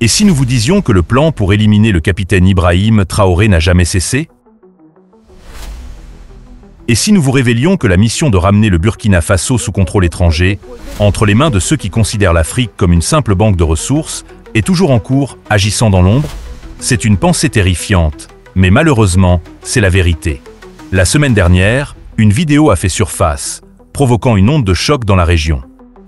Et si nous vous disions que le plan pour éliminer le capitaine Ibrahim Traoré n'a jamais cessé? Et si nous vous révélions que la mission de ramener le Burkina Faso sous contrôle étranger, entre les mains de ceux qui considèrent l'Afrique comme une simple banque de ressources, est toujours en cours, agissant dans l'ombre? C'est une pensée terrifiante, mais malheureusement, c'est la vérité. La semaine dernière, une vidéo a fait surface, provoquant une onde de choc dans la région.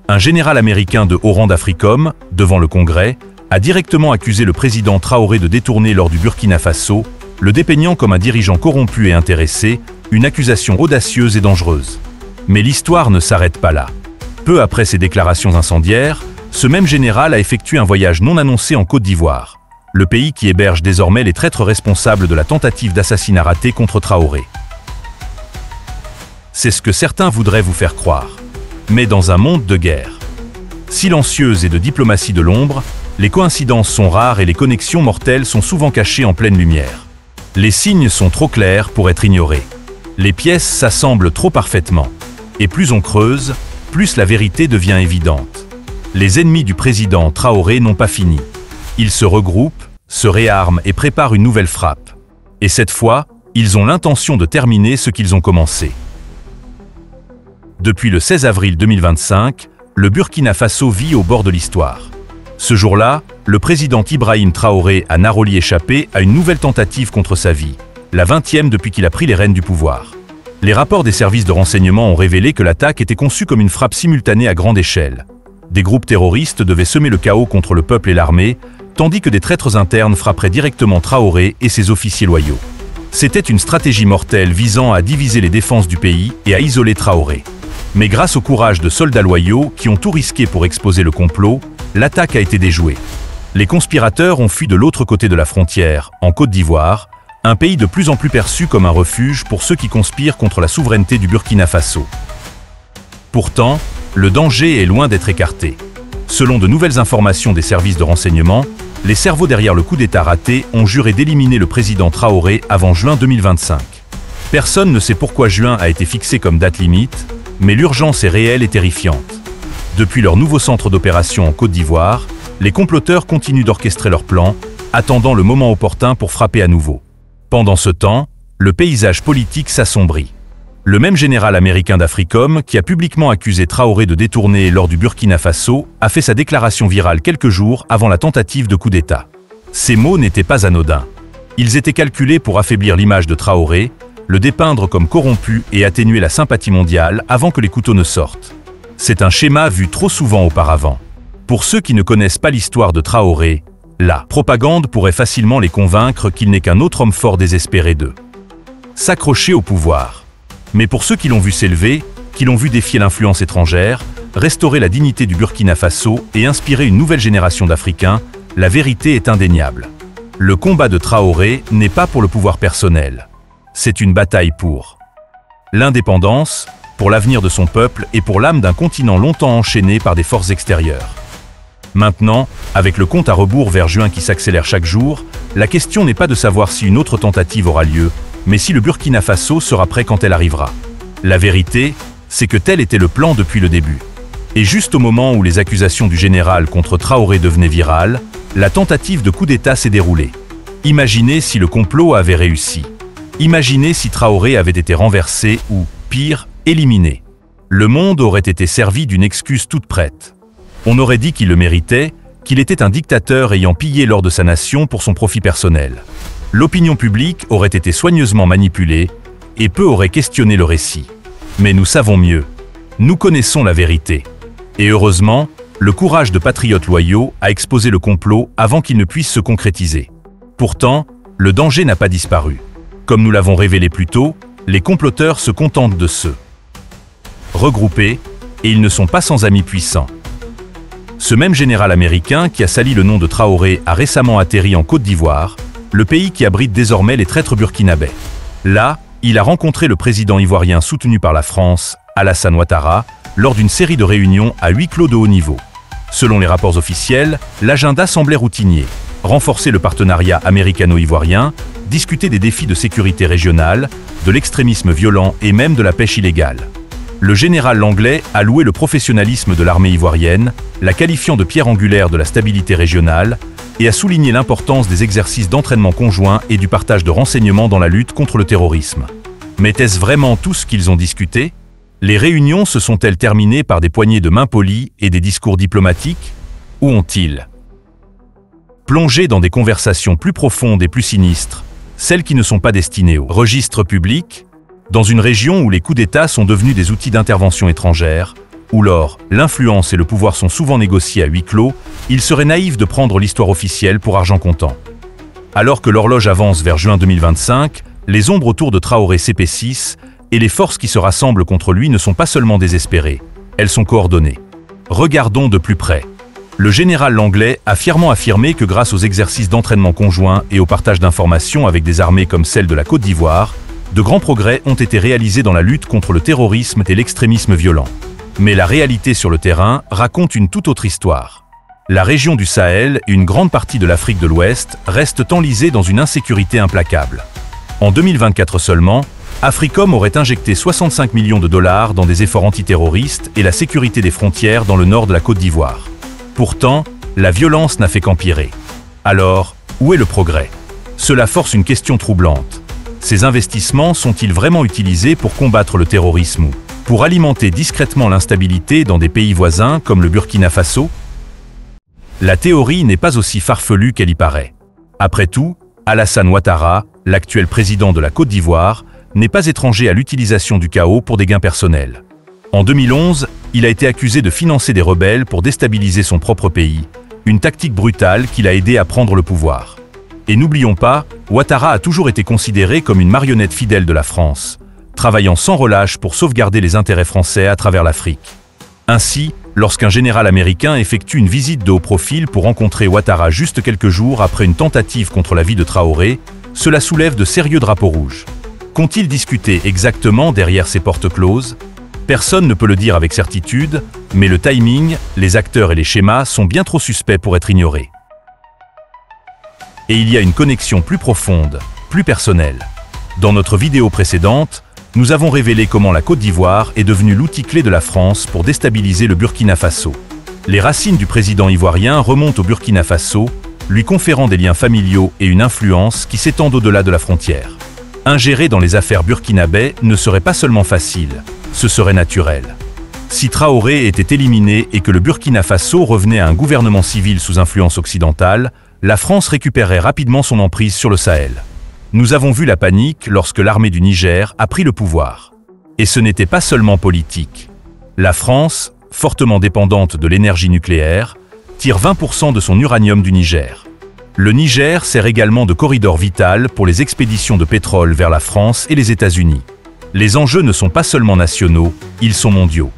Un général américain de haut rang d'Africom, devant le Congrès, a directement accusé le président Traoré de détourner l'or du Burkina Faso, le dépeignant comme un dirigeant corrompu et intéressé, une accusation audacieuse et dangereuse. Mais l'histoire ne s'arrête pas là. Peu après ces déclarations incendiaires, ce même général a effectué un voyage non annoncé en Côte d'Ivoire, le pays qui héberge désormais les traîtres responsables de la tentative d'assassinat ratée contre Traoré. C'est ce que certains voudraient vous faire croire. Mais dans un monde de guerre, silencieuse et de diplomatie de l'ombre, les coïncidences sont rares et les connexions mortelles sont souvent cachées en pleine lumière. Les signes sont trop clairs pour être ignorés. Les pièces s'assemblent trop parfaitement. Et plus on creuse, plus la vérité devient évidente. Les ennemis du président Traoré n'ont pas fini. Ils se regroupent, se réarment et préparent une nouvelle frappe. Et cette fois, ils ont l'intention de terminer ce qu'ils ont commencé. Depuis le 16 avril 2025, le Burkina Faso vit au bord de l'histoire. Ce jour-là, le président Ibrahim Traoré a narrowly échappé à une nouvelle tentative contre sa vie, la 20e depuis qu'il a pris les rênes du pouvoir. Les rapports des services de renseignement ont révélé que l'attaque était conçue comme une frappe simultanée à grande échelle. Des groupes terroristes devaient semer le chaos contre le peuple et l'armée, tandis que des traîtres internes frapperaient directement Traoré et ses officiers loyaux. C'était une stratégie mortelle visant à diviser les défenses du pays et à isoler Traoré. Mais grâce au courage de soldats loyaux qui ont tout risqué pour exposer le complot, l'attaque a été déjouée. Les conspirateurs ont fui de l'autre côté de la frontière, en Côte d'Ivoire, un pays de plus en plus perçu comme un refuge pour ceux qui conspirent contre la souveraineté du Burkina Faso. Pourtant, le danger est loin d'être écarté. Selon de nouvelles informations des services de renseignement, les cerveaux derrière le coup d'État raté ont juré d'éliminer le président Traoré avant juin 2025. Personne ne sait pourquoi juin a été fixé comme date limite, mais l'urgence est réelle et terrifiante. Depuis leur nouveau centre d'opération en Côte d'Ivoire, les comploteurs continuent d'orchestrer leurs plans, attendant le moment opportun pour frapper à nouveau. Pendant ce temps, le paysage politique s'assombrit. Le même général américain d'Africom, qui a publiquement accusé Traoré de détourner l'or du Burkina Faso, a fait sa déclaration virale quelques jours avant la tentative de coup d'État. Ces mots n'étaient pas anodins. Ils étaient calculés pour affaiblir l'image de Traoré, le dépeindre comme corrompu et atténuer la sympathie mondiale avant que les couteaux ne sortent. C'est un schéma vu trop souvent auparavant. Pour ceux qui ne connaissent pas l'histoire de Traoré, la propagande pourrait facilement les convaincre qu'il n'est qu'un autre homme fort désespéré d'eux. S'accrocher au pouvoir. Mais pour ceux qui l'ont vu s'élever, qui l'ont vu défier l'influence étrangère, restaurer la dignité du Burkina Faso et inspirer une nouvelle génération d'Africains, la vérité est indéniable. Le combat de Traoré n'est pas pour le pouvoir personnel. C'est une bataille pour l'indépendance, pour l'avenir de son peuple et pour l'âme d'un continent longtemps enchaîné par des forces extérieures. Maintenant, avec le compte à rebours vers juin qui s'accélère chaque jour, la question n'est pas de savoir si une autre tentative aura lieu, mais si le Burkina Faso sera prêt quand elle arrivera. La vérité, c'est que tel était le plan depuis le début. Et juste au moment où les accusations du général contre Traoré devenaient virales, la tentative de coup d'État s'est déroulée. Imaginez si le complot avait réussi. Imaginez si Traoré avait été renversé ou, pire, éliminé. Le monde aurait été servi d'une excuse toute prête. On aurait dit qu'il le méritait, qu'il était un dictateur ayant pillé l'or de sa nation pour son profit personnel. L'opinion publique aurait été soigneusement manipulée, et peu auraient questionné le récit. Mais nous savons mieux. Nous connaissons la vérité. Et heureusement, le courage de patriotes loyaux a exposé le complot avant qu'il ne puisse se concrétiser. Pourtant, le danger n'a pas disparu. Comme nous l'avons révélé plus tôt, les comploteurs se contentent de se regrouper, et ils ne sont pas sans amis puissants. Ce même général américain qui a sali le nom de Traoré a récemment atterri en Côte d'Ivoire, le pays qui abrite désormais les traîtres burkinabés. Là, il a rencontré le président ivoirien soutenu par la France, Alassane Ouattara, lors d'une série de réunions à huis clos de haut niveau. Selon les rapports officiels, l'agenda semblait routinier. Renforcer le partenariat américano-ivoirien, discuter des défis de sécurité régionale, de l'extrémisme violent et même de la pêche illégale. Le général Langlais a loué le professionnalisme de l'armée ivoirienne, la qualifiant de pierre angulaire de la stabilité régionale, et a souligné l'importance des exercices d'entraînement conjoint et du partage de renseignements dans la lutte contre le terrorisme. Mais est-ce vraiment tout ce qu'ils ont discuté? Les réunions se sont-elles terminées par des poignées de main polies et des discours diplomatiques? Où ont-ils plongé dans des conversations plus profondes et plus sinistres, celles qui ne sont pas destinées au registre public, dans une région où les coups d'État sont devenus des outils d'intervention étrangère, où l'or, l'influence et le pouvoir sont souvent négociés à huis clos, il serait naïf de prendre l'histoire officielle pour argent comptant. Alors que l'horloge avance vers juin 2025, les ombres autour de Traoré s'épaississent et les forces qui se rassemblent contre lui ne sont pas seulement désespérées, elles sont coordonnées. Regardons de plus près. Le général Langlais a fièrement affirmé que grâce aux exercices d'entraînement conjoint et au partage d'informations avec des armées comme celle de la Côte d'Ivoire, de grands progrès ont été réalisés dans la lutte contre le terrorisme et l'extrémisme violent. Mais la réalité sur le terrain raconte une toute autre histoire. La région du Sahel et une grande partie de l'Afrique de l'Ouest restent enlisées dans une insécurité implacable. En 2024 seulement, Africom aurait injecté 65 millions de dollars dans des efforts antiterroristes et la sécurité des frontières dans le nord de la Côte d'Ivoire. Pourtant, la violence n'a fait qu'empirer. Alors, où est le progrès? Cela force une question troublante. Ces investissements sont-ils vraiment utilisés pour combattre le terrorisme ou pour alimenter discrètement l'instabilité dans des pays voisins comme le Burkina Faso? La théorie n'est pas aussi farfelue qu'elle y paraît. Après tout, Alassane Ouattara, l'actuel président de la Côte d'Ivoire, n'est pas étranger à l'utilisation du chaos pour des gains personnels. En 2011, il a été accusé de financer des rebelles pour déstabiliser son propre pays, une tactique brutale qui l'a aidé à prendre le pouvoir. Et n'oublions pas, Ouattara a toujours été considéré comme une marionnette fidèle de la France, travaillant sans relâche pour sauvegarder les intérêts français à travers l'Afrique. Ainsi, lorsqu'un général américain effectue une visite de haut profil pour rencontrer Ouattara juste quelques jours après une tentative contre la vie de Traoré, cela soulève de sérieux drapeaux rouges. Qu'ont-ils discuté exactement derrière ces portes closes? Personne ne peut le dire avec certitude, mais le timing, les acteurs et les schémas sont bien trop suspects pour être ignorés. Et il y a une connexion plus profonde, plus personnelle. Dans notre vidéo précédente, nous avons révélé comment la Côte d'Ivoire est devenue l'outil clé de la France pour déstabiliser le Burkina Faso. Les racines du président ivoirien remontent au Burkina Faso, lui conférant des liens familiaux et une influence qui s'étendent au-delà de la frontière. Ingérer dans les affaires burkinabais ne serait pas seulement facile, ce serait naturel. Si Traoré était éliminé et que le Burkina Faso revenait à un gouvernement civil sous influence occidentale, la France récupérerait rapidement son emprise sur le Sahel. Nous avons vu la panique lorsque l'armée du Niger a pris le pouvoir. Et ce n'était pas seulement politique. La France, fortement dépendante de l'énergie nucléaire, tire 20% de son uranium du Niger. Le Niger sert également de corridor vital pour les expéditions de pétrole vers la France et les États-Unis. Les enjeux ne sont pas seulement nationaux, ils sont mondiaux.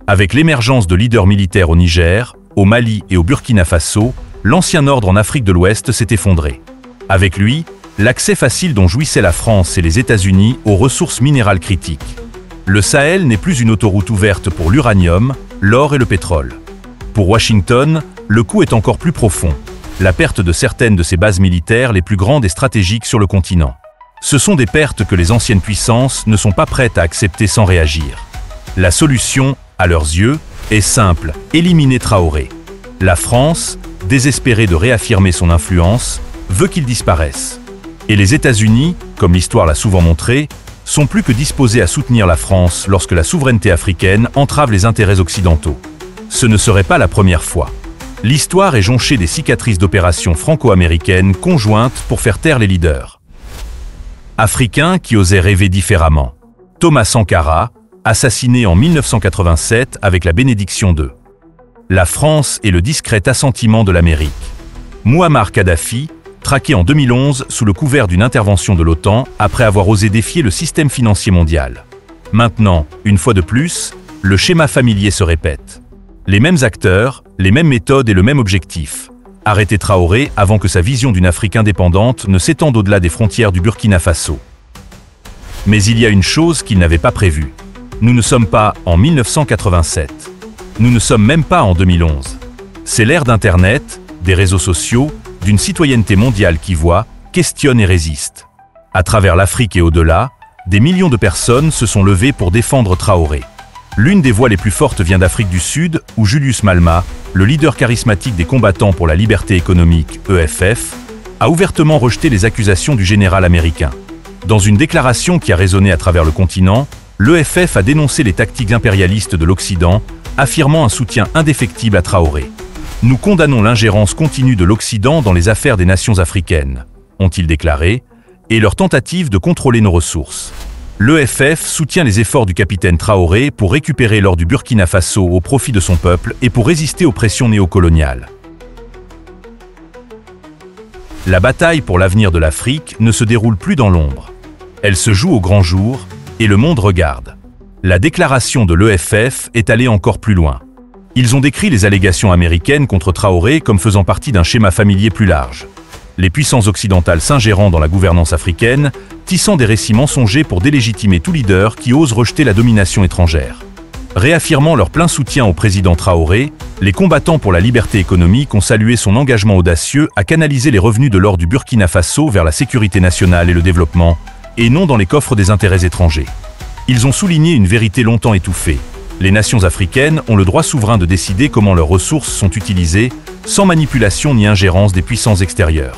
Avec l'émergence de leaders militaires au Niger, au Mali et au Burkina Faso, l'ancien ordre en Afrique de l'Ouest s'est effondré. Avec lui, l'accès facile dont jouissaient la France et les États-Unis aux ressources minérales critiques. Le Sahel n'est plus une autoroute ouverte pour l'uranium, l'or et le pétrole. Pour Washington, le coup est encore plus profond. La perte de certaines de ses bases militaires les plus grandes et stratégiques sur le continent. Ce sont des pertes que les anciennes puissances ne sont pas prêtes à accepter sans réagir. La solution, à leurs yeux, est simple, éliminer Traoré. La France, désespérée de réaffirmer son influence, veut qu'il disparaisse. Et les États-Unis, comme l'histoire l'a souvent montré, sont plus que disposés à soutenir la France lorsque la souveraineté africaine entrave les intérêts occidentaux. Ce ne serait pas la première fois. L'histoire est jonchée des cicatrices d'opérations franco-américaines conjointes pour faire taire les leaders. Africains qui osaient rêver différemment. Thomas Sankara, assassiné en 1987 avec la bénédiction de la France et le discret assentiment de l'Amérique. Mouammar Kadhafi, traqué en 2011 sous le couvert d'une intervention de l'OTAN après avoir osé défier le système financier mondial. Maintenant, une fois de plus, le schéma familier se répète. Les mêmes acteurs, les mêmes méthodes et le même objectif. Arrêter Traoré avant que sa vision d'une Afrique indépendante ne s'étende au-delà des frontières du Burkina Faso. Mais il y a une chose qu'il n'avait pas prévue. Nous ne sommes pas en 1987. Nous ne sommes même pas en 2011. C'est l'ère d'Internet, des réseaux sociaux, d'une citoyenneté mondiale qui voit, questionne et résiste. À travers l'Afrique et au-delà, des millions de personnes se sont levées pour défendre Traoré. L'une des voix les plus fortes vient d'Afrique du Sud, où Julius Malema, le leader charismatique des combattants pour la liberté économique, EFF, a ouvertement rejeté les accusations du général américain. Dans une déclaration qui a résonné à travers le continent, l'EFF a dénoncé les tactiques impérialistes de l'Occident, affirmant un soutien indéfectible à Traoré. « Nous condamnons l'ingérence continue de l'Occident dans les affaires des nations africaines », ont-ils déclaré, et leur tentative de contrôler nos ressources. L'EFF soutient les efforts du capitaine Traoré pour récupérer l'or du Burkina Faso au profit de son peuple et pour résister aux pressions néocoloniales. La bataille pour l'avenir de l'Afrique ne se déroule plus dans l'ombre. Elle se joue au grand jour et le monde regarde. La déclaration de l'EFF est allée encore plus loin. Ils ont décrit les allégations américaines contre Traoré comme faisant partie d'un schéma familier plus large. Les puissances occidentales s'ingérant dans la gouvernance africaine, tissant des récits mensongers pour délégitimer tout leader qui ose rejeter la domination étrangère. Réaffirmant leur plein soutien au président Traoré, les combattants pour la liberté économique ont salué son engagement audacieux à canaliser les revenus de l'or du Burkina Faso vers la sécurité nationale et le développement, et non dans les coffres des intérêts étrangers. Ils ont souligné une vérité longtemps étouffée. Les nations africaines ont le droit souverain de décider comment leurs ressources sont utilisées, sans manipulation ni ingérence des puissances extérieures.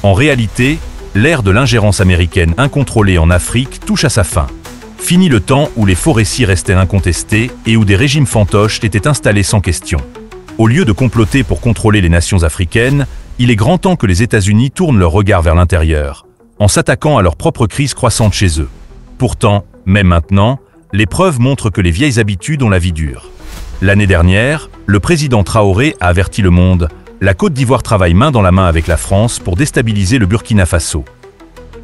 En réalité, l'ère de l'ingérence américaine incontrôlée en Afrique touche à sa fin. Fini le temps où les faux récits restaient incontestés et où des régimes fantoches étaient installés sans question. Au lieu de comploter pour contrôler les nations africaines, il est grand temps que les États-Unis tournent leur regard vers l'intérieur, en s'attaquant à leur propre crise croissante chez eux. Pourtant, même maintenant, les preuves montrent que les vieilles habitudes ont la vie dure. L'année dernière, le président Traoré a averti le monde: la Côte d'Ivoire travaille main dans la main avec la France pour déstabiliser le Burkina Faso.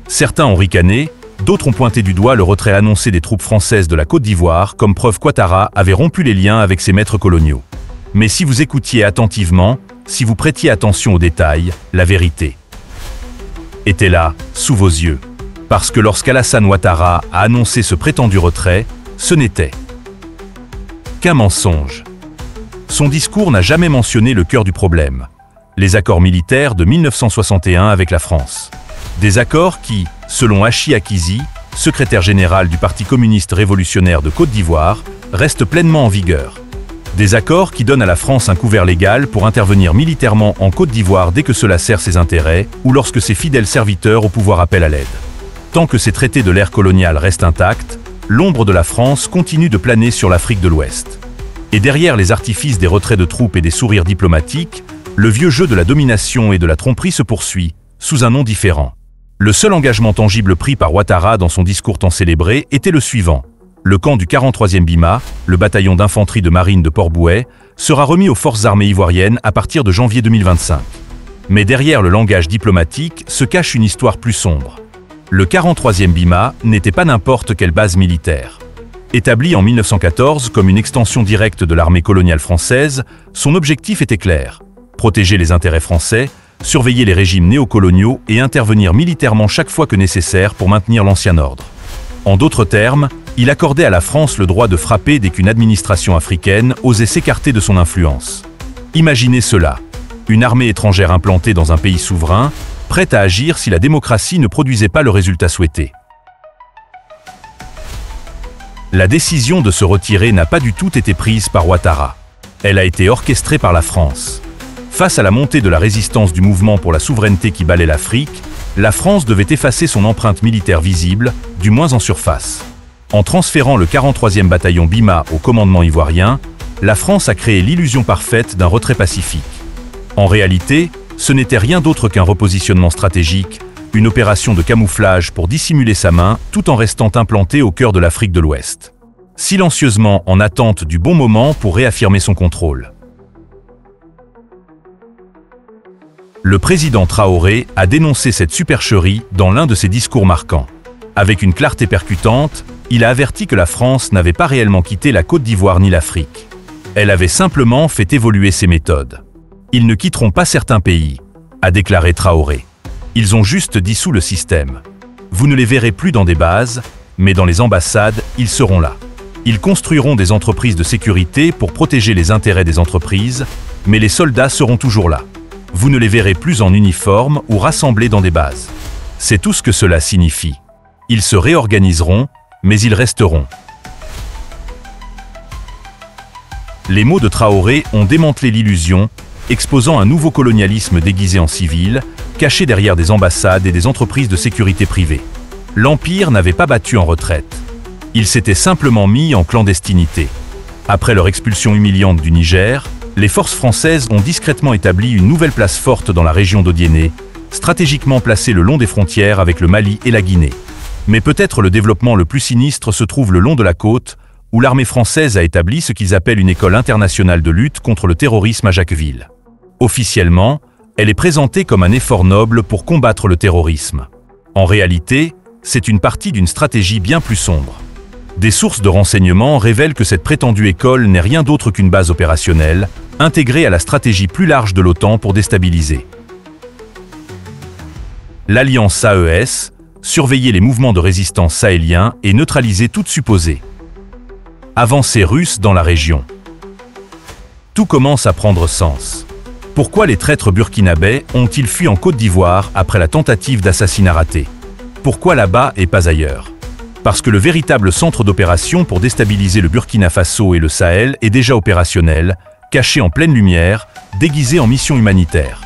Certains ont ricané, d'autres ont pointé du doigt le retrait annoncé des troupes françaises de la Côte d'Ivoire comme preuve qu'Ouattara avait rompu les liens avec ses maîtres coloniaux. Mais si vous écoutiez attentivement, si vous prêtiez attention aux détails, la vérité était là, sous vos yeux. Parce que lorsqu'Alassane Ouattara a annoncé ce prétendu retrait, ce n'était qu'un mensonge. Son discours n'a jamais mentionné le cœur du problème: les accords militaires de 1961 avec la France. Des accords qui, selon Hachi Akizi, secrétaire général du Parti communiste révolutionnaire de Côte d'Ivoire, restent pleinement en vigueur. Des accords qui donnent à la France un couvert légal pour intervenir militairement en Côte d'Ivoire dès que cela sert ses intérêts ou lorsque ses fidèles serviteurs au pouvoir appellent à l'aide. Tant que ces traités de l'ère coloniale restent intacts, l'ombre de la France continue de planer sur l'Afrique de l'Ouest. Et derrière les artifices des retraits de troupes et des sourires diplomatiques, le vieux jeu de la domination et de la tromperie se poursuit, sous un nom différent. Le seul engagement tangible pris par Ouattara dans son discours tant célébré était le suivant: le camp du 43e BIMA, le bataillon d'infanterie de marine de Port-Bouët, sera remis aux forces armées ivoiriennes à partir de janvier 2025. Mais derrière le langage diplomatique se cache une histoire plus sombre. Le 43e BIMA n'était pas n'importe quelle base militaire. Établi en 1914 comme une extension directe de l'armée coloniale française, son objectif était clair: protéger les intérêts français, surveiller les régimes néocoloniaux et intervenir militairement chaque fois que nécessaire pour maintenir l'ancien ordre. En d'autres termes, il accordait à la France le droit de frapper dès qu'une administration africaine osait s'écarter de son influence. Imaginez cela: une armée étrangère implantée dans un pays souverain, prête à agir si la démocratie ne produisait pas le résultat souhaité. La décision de se retirer n'a pas du tout été prise par Ouattara. Elle a été orchestrée par la France. Face à la montée de la résistance du mouvement pour la souveraineté qui balait l'Afrique, la France devait effacer son empreinte militaire visible, du moins en surface. En transférant le 43e bataillon BIMA au commandement ivoirien, la France a créé l'illusion parfaite d'un retrait pacifique. En réalité, ce n'était rien d'autre qu'un repositionnement stratégique, une opération de camouflage pour dissimuler sa main tout en restant implanté au cœur de l'Afrique de l'Ouest. Silencieusement en attente du bon moment pour réaffirmer son contrôle. Le président Traoré a dénoncé cette supercherie dans l'un de ses discours marquants. Avec une clarté percutante, il a averti que la France n'avait pas réellement quitté la Côte d'Ivoire ni l'Afrique. Elle avait simplement fait évoluer ses méthodes. Ils ne quitteront pas certains pays, a déclaré Traoré. Ils ont juste dissous le système. Vous ne les verrez plus dans des bases, mais dans les ambassades, ils seront là. Ils construiront des entreprises de sécurité pour protéger les intérêts des entreprises, mais les soldats seront toujours là. Vous ne les verrez plus en uniforme ou rassemblés dans des bases. C'est tout ce que cela signifie. Ils se réorganiseront, mais ils resteront. Les mots de Traoré ont démantelé l'illusion, exposant un nouveau colonialisme déguisé en civil, caché derrière des ambassades et des entreprises de sécurité privées. L'Empire n'avait pas battu en retraite. Il s'était simplement mis en clandestinité. Après leur expulsion humiliante du Niger, les forces françaises ont discrètement établi une nouvelle place forte dans la région d'Odiéné, stratégiquement placée le long des frontières avec le Mali et la Guinée. Mais peut-être le développement le plus sinistre se trouve le long de la côte, où l'armée française a établi ce qu'ils appellent une école internationale de lutte contre le terrorisme à Jacquesville. Officiellement, elle est présentée comme un effort noble pour combattre le terrorisme. En réalité, c'est une partie d'une stratégie bien plus sombre. Des sources de renseignement révèlent que cette prétendue école n'est rien d'autre qu'une base opérationnelle, intégrée à la stratégie plus large de l'OTAN pour déstabiliser l'Alliance AES, surveiller les mouvements de résistance sahéliens et neutraliser toute supposée avancée russe dans la région. Tout commence à prendre sens. Pourquoi les traîtres burkinabés ont-ils fui en Côte d'Ivoire après la tentative d'assassinat raté? Pourquoi là-bas et pas ailleurs? Parce que le véritable centre d'opération pour déstabiliser le Burkina Faso et le Sahel est déjà opérationnel, caché en pleine lumière, déguisé en mission humanitaire.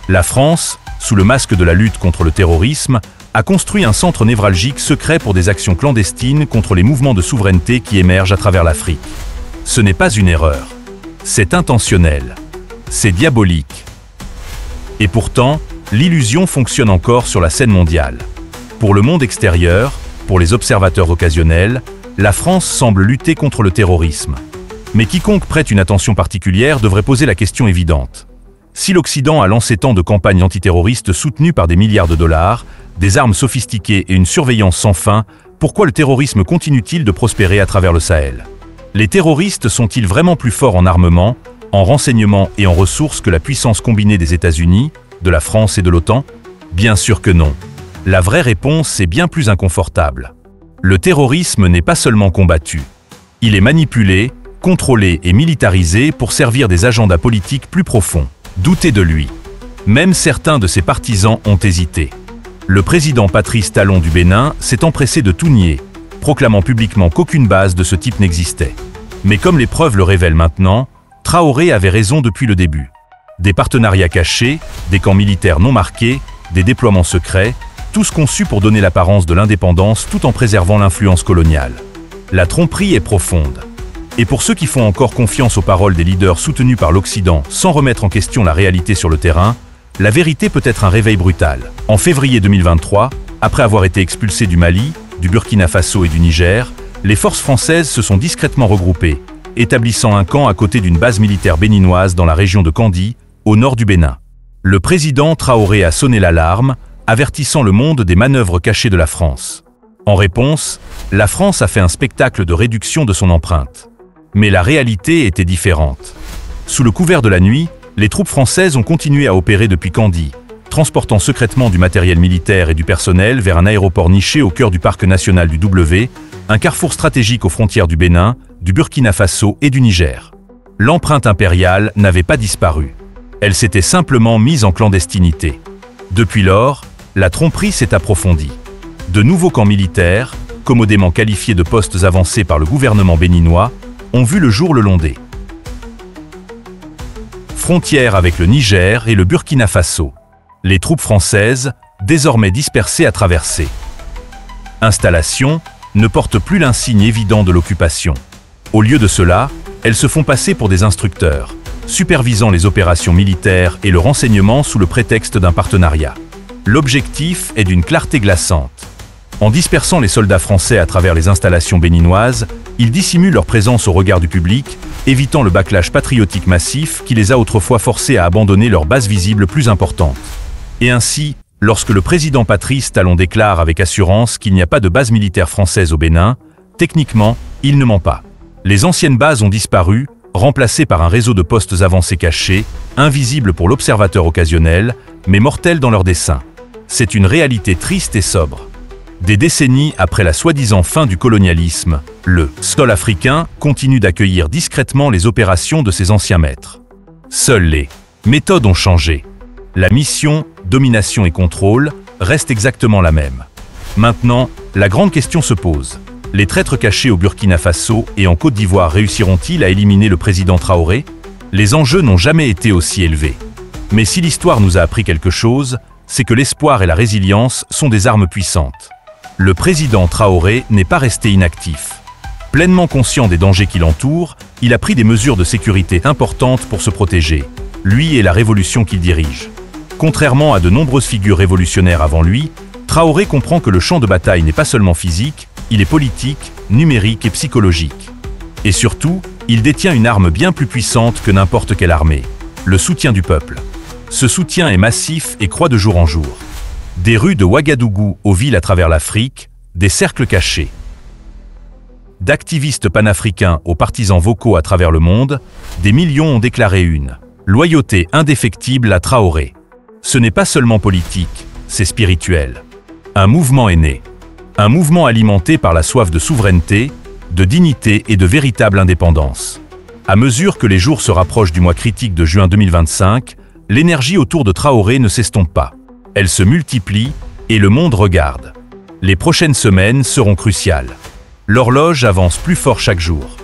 La France, sous le masque de la lutte contre le terrorisme, a construit un centre névralgique secret pour des actions clandestines contre les mouvements de souveraineté qui émergent à travers l'Afrique. Ce n'est pas une erreur. C'est intentionnel. C'est diabolique. Et pourtant, l'illusion fonctionne encore sur la scène mondiale. Pour le monde extérieur, pour les observateurs occasionnels, la France semble lutter contre le terrorisme. Mais quiconque prête une attention particulière devrait poser la question évidente. Si l'Occident a lancé tant de campagnes antiterroristes soutenues par des milliards de dollars, des armes sophistiquées et une surveillance sans fin, pourquoi le terrorisme continue-t-il de prospérer à travers le Sahel? Les terroristes sont-ils vraiment plus forts en armement, en renseignement et en ressources que la puissance combinée des États-Unis, de la France et de l'OTAN? Bien sûr que non. La vraie réponse est bien plus inconfortable. Le terrorisme n'est pas seulement combattu. Il est manipulé, contrôlé et militarisé pour servir des agendas politiques plus profonds. Doutez de lui. Même certains de ses partisans ont hésité. Le président Patrice Talon du Bénin s'est empressé de tout nier, proclamant publiquement qu'aucune base de ce type n'existait. Mais comme les preuves le révèlent maintenant, Traoré avait raison depuis le début. Des partenariats cachés, des camps militaires non marqués, des déploiements secrets, tous conçus pour donner l'apparence de l'indépendance tout en préservant l'influence coloniale. La tromperie est profonde. Et pour ceux qui font encore confiance aux paroles des leaders soutenus par l'Occident sans remettre en question la réalité sur le terrain, la vérité peut être un réveil brutal. En février 2023, après avoir été expulsés du Mali, du Burkina Faso et du Niger, les forces françaises se sont discrètement regroupées, établissant un camp à côté d'une base militaire béninoise dans la région de Kandji, au nord du Bénin. Le président Traoré a sonné l'alarme, avertissant le monde des manœuvres cachées de la France. En réponse, la France a fait un spectacle de réduction de son empreinte. Mais la réalité était différente. Sous le couvert de la nuit, les troupes françaises ont continué à opérer depuis Kandji, transportant secrètement du matériel militaire et du personnel vers un aéroport niché au cœur du parc national du W, un carrefour stratégique aux frontières du Bénin, du Burkina Faso et du Niger. L'empreinte impériale n'avait pas disparu. Elle s'était simplement mise en clandestinité. Depuis lors, la tromperie s'est approfondie. De nouveaux camps militaires, commodément qualifiés de postes avancés par le gouvernement béninois, ont vu le jour le long des frontières avec le Niger et le Burkina Faso. Les troupes françaises, désormais dispersées à traverser installations, ne portent plus l'insigne évident de l'occupation. Au lieu de cela, elles se font passer pour des instructeurs, supervisant les opérations militaires et le renseignement sous le prétexte d'un partenariat. L'objectif est d'une clarté glaçante. En dispersant les soldats français à travers les installations béninoises, ils dissimulent leur présence au regard du public, évitant le backlash patriotique massif qui les a autrefois forcés à abandonner leurs bases visibles plus importantes. Et ainsi, lorsque le président Patrice Talon déclare avec assurance qu'il n'y a pas de base militaire française au Bénin, techniquement, il ne ment pas. Les anciennes bases ont disparu, remplacées par un réseau de postes avancés cachés, invisibles pour l'observateur occasionnel, mais mortels dans leur dessein. C'est une réalité triste et sobre. Des décennies après la soi-disant fin du colonialisme, le sol africain continue d'accueillir discrètement les opérations de ses anciens maîtres. Seules les méthodes ont changé. La mission, domination et contrôle reste exactement la même. Maintenant, la grande question se pose. Les traîtres cachés au Burkina Faso et en Côte d'Ivoire réussiront-ils à éliminer le président Traoré? Les enjeux n'ont jamais été aussi élevés. Mais si l'histoire nous a appris quelque chose, c'est que l'espoir et la résilience sont des armes puissantes. Le président Traoré n'est pas resté inactif. Pleinement conscient des dangers qui l'entourent, il a pris des mesures de sécurité importantes pour se protéger, lui et la révolution qu'il dirige. Contrairement à de nombreuses figures révolutionnaires avant lui, Traoré comprend que le champ de bataille n'est pas seulement physique, il est politique, numérique et psychologique. Et surtout, il détient une arme bien plus puissante que n'importe quelle armée, le soutien du peuple. Ce soutien est massif et croît de jour en jour. Des rues de Ouagadougou aux villes à travers l'Afrique, des cercles cachés. D'activistes panafricains aux partisans vocaux à travers le monde, des millions ont déclaré une loyauté indéfectible à Traoré. Ce n'est pas seulement politique, c'est spirituel. Un mouvement est né. Un mouvement alimenté par la soif de souveraineté, de dignité et de véritable indépendance. À mesure que les jours se rapprochent du mois critique de juin 2025, l'énergie autour de Traoré ne s'estompe pas. Elle se multiplie et le monde regarde. Les prochaines semaines seront cruciales. L'horloge avance plus fort chaque jour.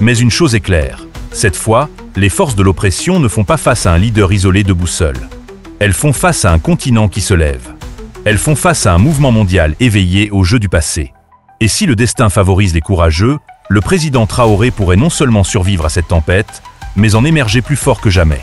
Mais une chose est claire, cette fois, les forces de l'oppression ne font pas face à un leader isolé debout seul. Elles font face à un continent qui se lève. Elles font face à un mouvement mondial éveillé au jeu du passé. Et si le destin favorise les courageux, le président Traoré pourrait non seulement survivre à cette tempête, mais en émerger plus fort que jamais.